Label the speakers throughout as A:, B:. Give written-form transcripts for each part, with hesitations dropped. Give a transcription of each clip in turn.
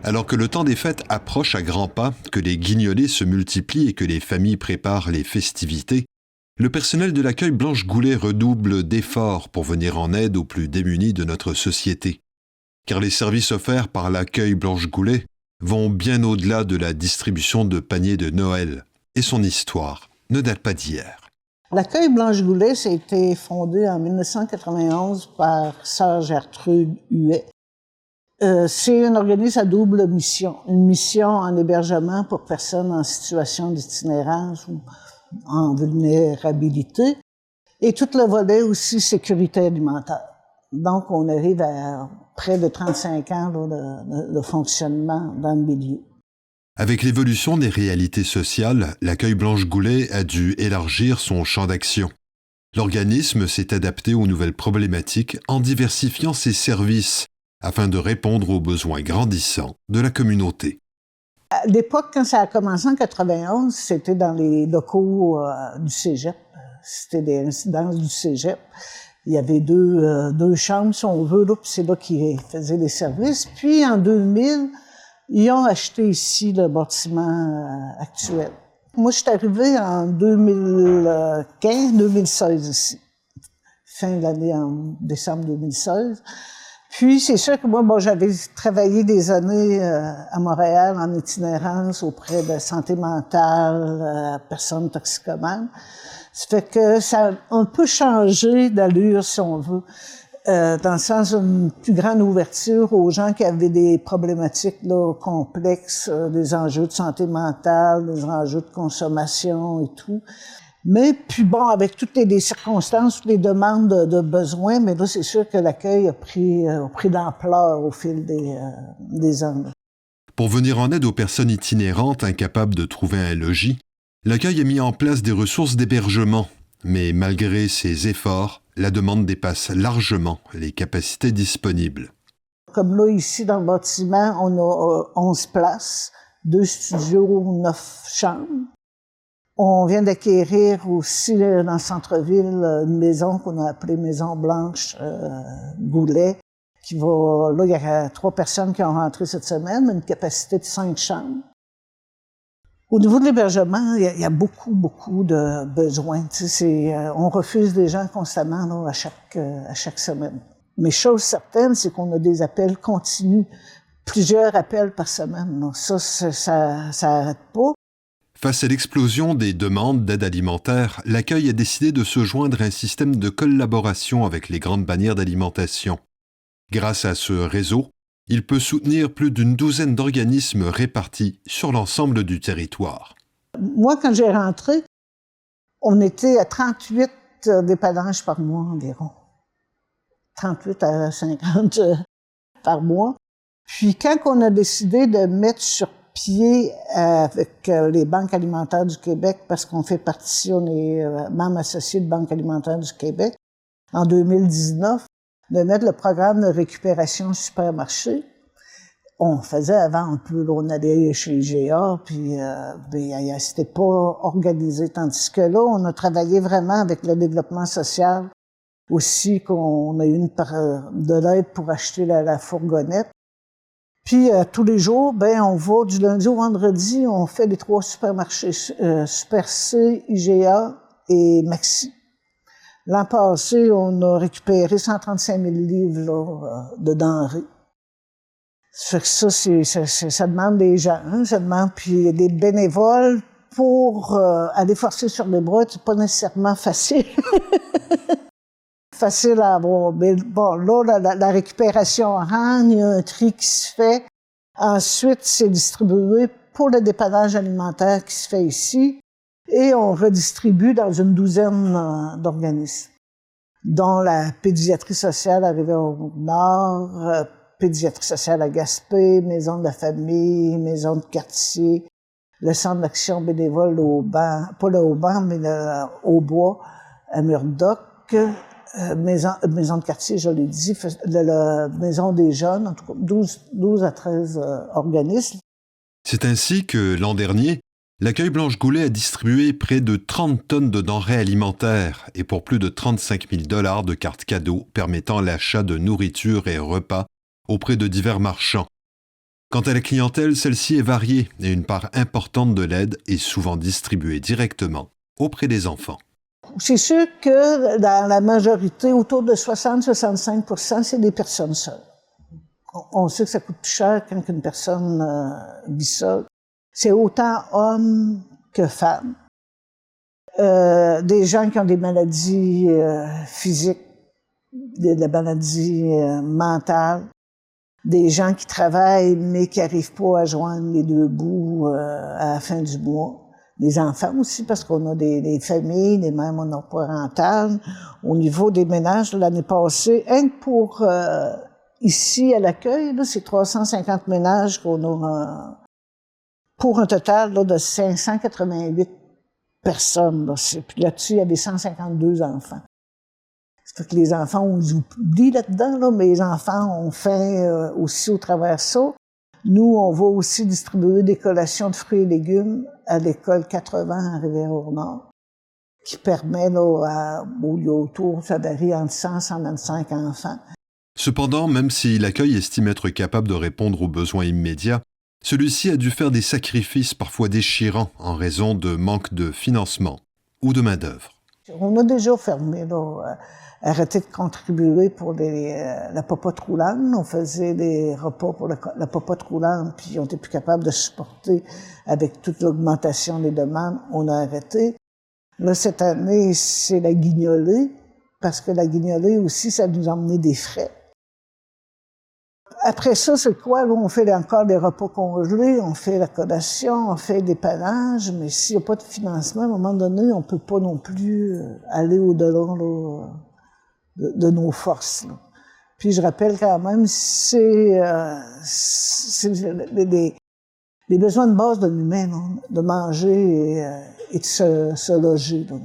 A: Alors que le temps des fêtes approche à grands pas, que les guignolés se multiplient et que les familles préparent les festivités, le personnel de l'accueil Blanche Goulet redouble d'efforts pour venir en aide aux plus démunis de notre société. Car les services offerts par l'accueil Blanche Goulet vont bien au-delà de la distribution de paniers de Noël. Et son histoire ne date pas d'hier.
B: L'accueil Blanche Goulet, ça a été fondé en 1991 par Sœur Gertrude Huet. C'est un organisme à double mission. Une mission en hébergement pour personnes en situation d'itinérance ou en vulnérabilité, et tout le volet aussi sécurité alimentaire. Donc, on arrive à près de 35 ans de fonctionnement dans le milieu.
A: Avec l'évolution des réalités sociales, l'accueil Blanche Goulet a dû élargir son champ d'action. L'organisme s'est adapté aux nouvelles problématiques en diversifiant ses services afin de répondre aux besoins grandissants de la communauté.
B: À l'époque, quand ça a commencé en 91, c'était dans les locaux du cégep. C'était des résidences du cégep. Il y avait deux chambres, si on veut, là, puis c'est là qu'ils faisaient les services. Puis, en 2000, ils ont acheté ici le bâtiment actuel. Moi, je suis arrivée en 2015-2016 ici. Fin de l'année, en décembre 2016. Puis, c'est sûr que moi, j'avais travaillé des années à Montréal en itinérance auprès de santé mentale, personnes toxicomanes. Ça fait que ça a un peu changé d'allure, si on veut, dans le sens d'une plus grande ouverture aux gens qui avaient des problématiques là, complexes, des enjeux de santé mentale, des enjeux de consommation et tout. Mais puis bon, avec toutes les circonstances, toutes les demandes de besoins, mais là, c'est sûr que l'accueil a pris d'ampleur au fil des ans.
A: Pour venir en aide aux personnes itinérantes incapables de trouver un logis, l'accueil a mis en place des ressources d'hébergement. Mais malgré ces efforts, la demande dépasse largement les capacités disponibles.
B: Comme là, ici, dans le bâtiment, on a 11 places, 2 studios, 9 chambres. On vient d'acquérir aussi dans le centre-ville une maison qu'on a appelée Maison Blanche Goulet, qui va, là, il y a 3 personnes qui ont rentré cette semaine, une capacité de 5 chambres. Au niveau de l'hébergement, il y a beaucoup de besoins. Tu sais, on refuse des gens constamment là, à chaque semaine. Mais chose certaine, c'est qu'on a des appels continus, plusieurs appels par semaine. Donc ça arrête pas.
A: Face à l'explosion des demandes d'aide alimentaire, l'accueil a décidé de se joindre à un système de collaboration avec les grandes bannières d'alimentation. Grâce à ce réseau, il peut soutenir plus d'une douzaine d'organismes répartis sur l'ensemble du territoire.
B: Moi, quand j'ai rentré, on était à 38 dépannages par mois environ. 38 à 50 par mois. Puis quand on a décidé de mettre sur pied avec les banques alimentaires du Québec, parce qu'on fait partie, on est membre associé de Banque alimentaire du Québec, en 2019, de mettre le programme de récupération supermarché. On faisait avant un peu, on allait chez IGA, puis c'était pas organisé. Tandis que là, on a travaillé vraiment avec le développement social aussi, qu'on a eu de l'aide pour acheter la fourgonnette. Puis tous les jours, on va du lundi au vendredi, on fait les 3 supermarchés, Super C, IGA et Maxi. L'an passé, on a récupéré 135 000 livres là, de denrées. Ça fait que ça demande des gens, hein, ça demande puis des bénévoles pour aller forcer sur les bras, c'est pas nécessairement facile. Facile à avoir. Mais bon, là, la récupération rentre, il y a un tri qui se fait. Ensuite, c'est distribué pour le dépannage alimentaire qui se fait ici. Et on redistribue dans une douzaine d'organismes, dont la pédiatrie sociale à Rivière-au-Nord, pédiatrie sociale à Gaspé, maison de la famille, maison de quartier, le centre d'action bénévole au banc, pas le Auban, mais au bois, à Murdoch, maison de quartier, je l'ai dit, la maison des jeunes, en tout cas 12 à 13 organismes.
A: C'est ainsi que, l'an dernier, l'accueil Blanche Goulet a distribué près de 30 tonnes de denrées alimentaires et pour plus de 35 000 $ de cartes cadeaux permettant l'achat de nourriture et repas auprès de divers marchands. Quant à la clientèle, celle-ci est variée et une part importante de l'aide est souvent distribuée directement auprès des enfants.
B: C'est sûr que dans la majorité, autour de 60-65%, c'est des personnes seules. On sait que ça coûte plus cher quand une personne vit seule. C'est autant hommes que femmes. Des gens qui ont des maladies physiques, des maladies mentales, des gens qui travaillent mais qui n'arrivent pas à joindre les deux bouts à la fin du mois. Des enfants aussi, parce qu'on a des familles, des mères monoparentales. Au niveau des ménages, l'année passée, rien que pour ici à l'accueil, c'est 350 ménages qu'on a pour un total là, de 588 personnes. Là. Puis là-dessus, il y avait 152 enfants. Ça fait que les enfants, on les oublie là-dedans, là, mais les enfants ont faim aussi au travers ça. Nous, on va aussi distribuer des collations de fruits et légumes à l'école 80 à Rivière-au-Nord, qui permet, là, il y a autour, ça varie entre 100 et 125 enfants.
A: Cependant, même si l'accueil estime être capable de répondre aux besoins immédiats, celui-ci a dû faire des sacrifices parfois déchirants en raison de manque de financement ou de main-d'œuvre.
B: On a déjà fermé, là, arrêté de contribuer pour la popote roulante. On faisait des repas pour la popote roulante, puis on n'était plus capable de supporter avec toute l'augmentation des demandes. On a arrêté. Là, cette année, c'est la guignolée, parce que la guignolée aussi, ça nous a emmené des frais. Après ça, c'est quoi? Là, on fait encore des repas congelés, on fait la collation, on fait des panaches, mais s'il n'y a pas de financement, à un moment donné, on ne peut pas non plus aller au-delà là, de nos forces. Là. Puis je rappelle quand même, c'est les besoins de base de l'humain, là, de manger et de se loger. Là.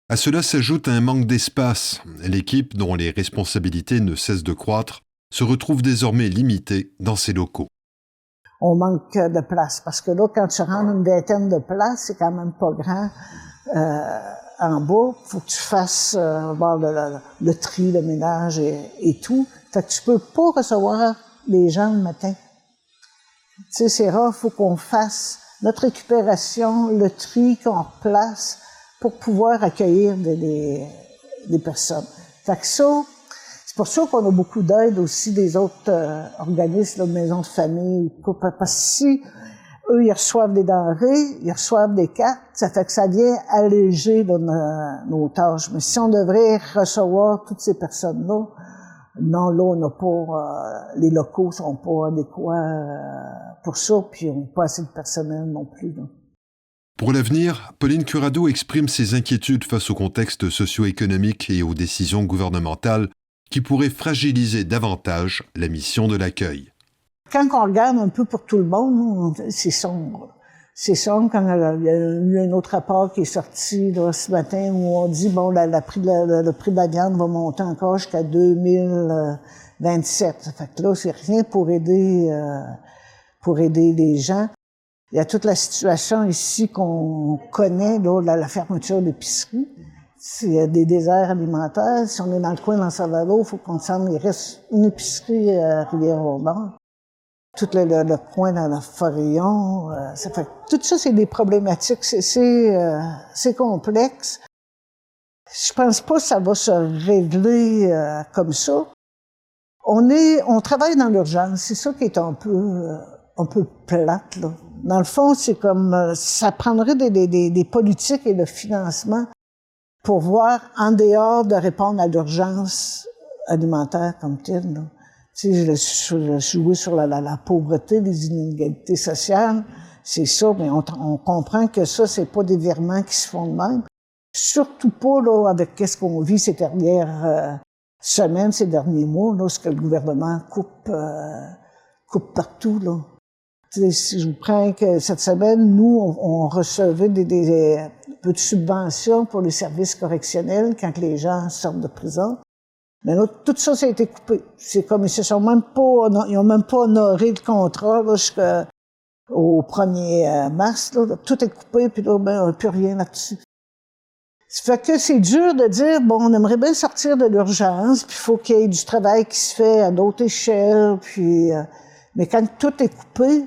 A: À cela s'ajoute un manque d'espace. L'équipe, dont les responsabilités ne cessent de croître, se retrouve désormais limitée dans ses locaux.
B: On manque de place, parce que là, quand tu rentres une vingtaine de places, c'est quand même pas grand. En bas, il faut que tu fasses le tri, le ménage et tout. Fait que tu peux pas recevoir les gens le matin. Tu sais, c'est rare, il faut qu'on fasse notre récupération, le tri qu'on replace pour pouvoir accueillir des personnes. Fait que ça, c'est pour ça qu'on a beaucoup d'aide aussi des autres organismes, là, maisons de famille, parce que si eux, ils reçoivent des denrées, ils reçoivent des cartes, ça fait que ça vient alléger là, nos tâches. Mais si on devrait recevoir toutes ces personnes-là, non, là, on n'a pas, les locaux sont pas adéquats pour ça, puis on n'a pas assez de personnel non plus. Là.
A: Pour l'avenir, Pauline Curado exprime ses inquiétudes face au contexte socio-économique et aux décisions gouvernementales qui pourraient fragiliser davantage la mission de l'accueil.
B: Quand on regarde un peu pour tout le monde, c'est sombre. C'est sombre quand il y a eu un autre rapport qui est sorti là, ce matin où on dit bon le prix de la viande va monter encore jusqu'à 2027. Ça fait que là, c'est rien pour aider les gens. Il y a toute la situation ici qu'on connaît, là, la fermeture d'épiceries. S'il y a des déserts alimentaires, si on est dans le coin d'Ansalvador, il faut qu'on descende, il reste une épicerie à Rivière-au-Nord. Tout le coin dans la Forillon, ça fait tout ça, c'est des problématiques, c'est complexe. Je pense pas que ça va se régler comme ça. On travaille dans l'urgence, c'est ça qui est un peu plate, là. Dans le fond, c'est comme, ça prendrait des politiques et le financement pour voir, en dehors de répondre à l'urgence alimentaire comme telle, là. Tu sais, je jouais sur la pauvreté, les inégalités sociales, c'est ça, mais on comprend que ça, c'est pas des virements qui se font de même. Surtout pas, là, avec qu'est-ce qu'on vit ces dernières semaines, ces derniers mois, là, ce que le gouvernement coupe partout, là. Tu sais, si je vous prends que cette semaine, nous, on recevait des peu de subventions pour les services correctionnels quand les gens sortent de prison. Mais là, tout ça, ça a été coupé. C'est comme, ils ont même pas honoré le contrat, là, jusqu'au 1er mars, là. Tout est coupé, puis là, ben, on n'a plus rien là-dessus. Ça fait que c'est dur de dire, bon, on aimerait bien sortir de l'urgence, puis il faut qu'il y ait du travail qui se fait à d'autres échelles, puis Mais quand tout est coupé,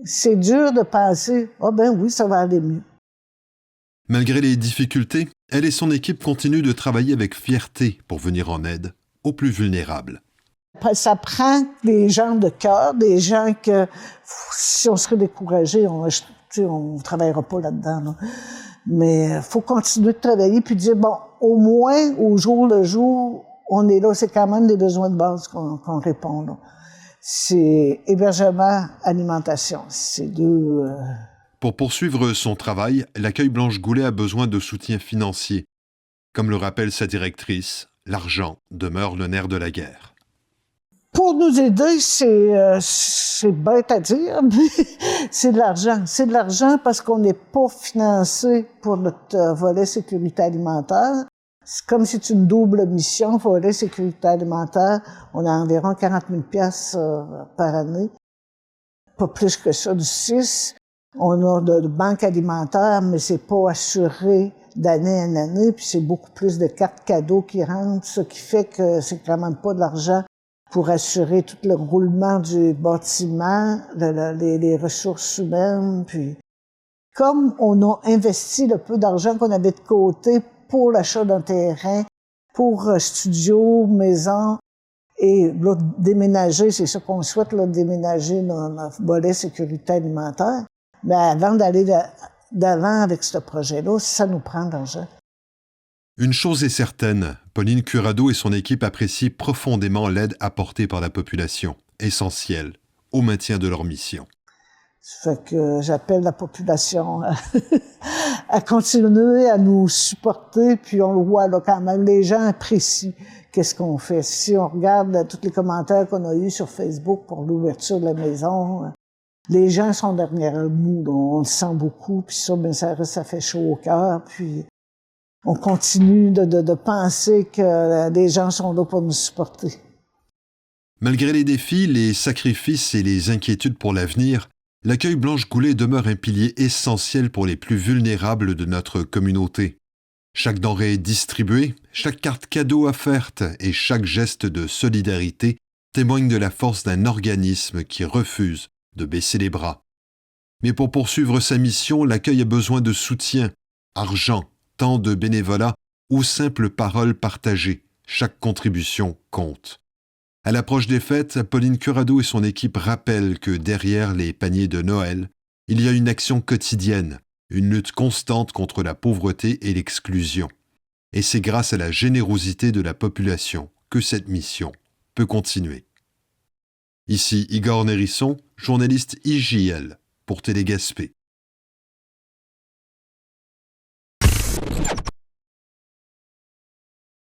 B: c'est dur de penser « Ah ben oui, ça va aller mieux ».
A: Malgré les difficultés, elle et son équipe continuent de travailler avec fierté pour venir en aide aux plus vulnérables.
B: Ça prend des gens de cœur, des gens que si on serait découragé, on ne travaillera pas là-dedans. Là. Mais il faut continuer de travailler puis dire, bon, au moins, au jour le jour, on est là. C'est quand même des besoins de base qu'on répond. Là. C'est hébergement, alimentation. C'est deux...
A: Pour poursuivre son travail, l'accueil Blanche Goulet a besoin de soutien financier. Comme le rappelle sa directrice, l'argent demeure le nerf de la guerre.
B: Pour nous aider, c'est bête à dire, mais c'est de l'argent. C'est de l'argent parce qu'on n'est pas financé pour notre volet sécurité alimentaire. C'est comme si c'est une double mission, volet sécurité alimentaire. On a environ 40 000 $ par année. Pas plus que ça, du 6. On a de banque alimentaire, mais c'est pas assuré d'année en année, puis c'est beaucoup plus de cartes cadeaux qui rentrent, ce qui fait que c'est quand même pas de l'argent pour assurer tout le roulement du bâtiment, les ressources humaines. Puis, comme on a investi le peu d'argent qu'on avait de côté pour l'achat d'un terrain, pour studio, maison, et là, déménager, c'est ça qu'on souhaite, là, déménager notre volet sécurité alimentaire. Mais avant d'aller d'avant avec ce projet-là, ça nous prend de l'argent.
A: Une chose est certaine, Pauline Curado et son équipe apprécient profondément l'aide apportée par la population, essentielle au maintien de leur mission.
B: Ça fait que j'appelle la population à continuer à nous supporter, puis on le voit là quand même, les gens apprécient qu'est-ce qu'on fait. Si on regarde tous les commentaires qu'on a eus sur Facebook pour l'ouverture de la maison, les gens sont derrière nous, on le sent beaucoup, puis ça, ben ça fait chaud au cœur, puis on continue de penser que les gens sont là pour nous supporter.
A: Malgré les défis, les sacrifices et les inquiétudes pour l'avenir, l'accueil Blanche Goulet demeure un pilier essentiel pour les plus vulnérables de notre communauté. Chaque denrée distribuée, chaque carte cadeau offerte et chaque geste de solidarité témoignent de la force d'un organisme qui refuse de baisser les bras. Mais pour poursuivre sa mission, l'accueil a besoin de soutien, argent, temps de bénévolat ou simples paroles partagées. Chaque contribution compte. À l'approche des fêtes, Pauline Curado et son équipe rappellent que derrière les paniers de Noël, il y a une action quotidienne, une lutte constante contre la pauvreté et l'exclusion. Et c'est grâce à la générosité de la population que cette mission peut continuer. Ici Igor Nérisson, journaliste IJL pour Télé Gaspé.